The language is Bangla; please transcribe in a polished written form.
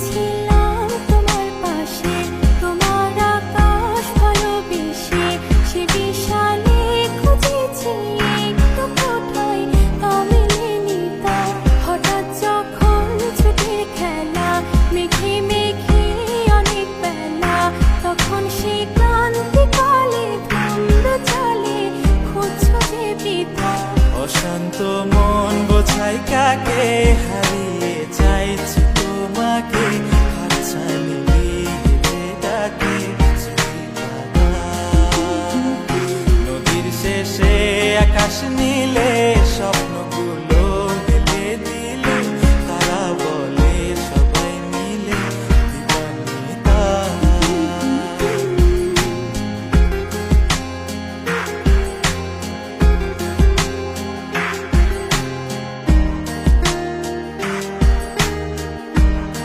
ছিলাম তোমার পাশে, তোমার আকাশ ভালোবেসে, সে বিশালে খুঁজেছি একটু কোথায় তা মেলেনি তা। হঠাৎ যখন ছুটির খেলা, মেঘে মেঘে অনেক বেলা, তখন সে ক্লান্তিকালে ধুমড়ো চলে খুঁজছো যে বৃথা। অশান্ত মন বোঝাই কাকে, হারিয়ে চাইছি তোমাকে, হাতছানি দিয়ে ডাকে নদীর শেষে আকাশ নীলে সব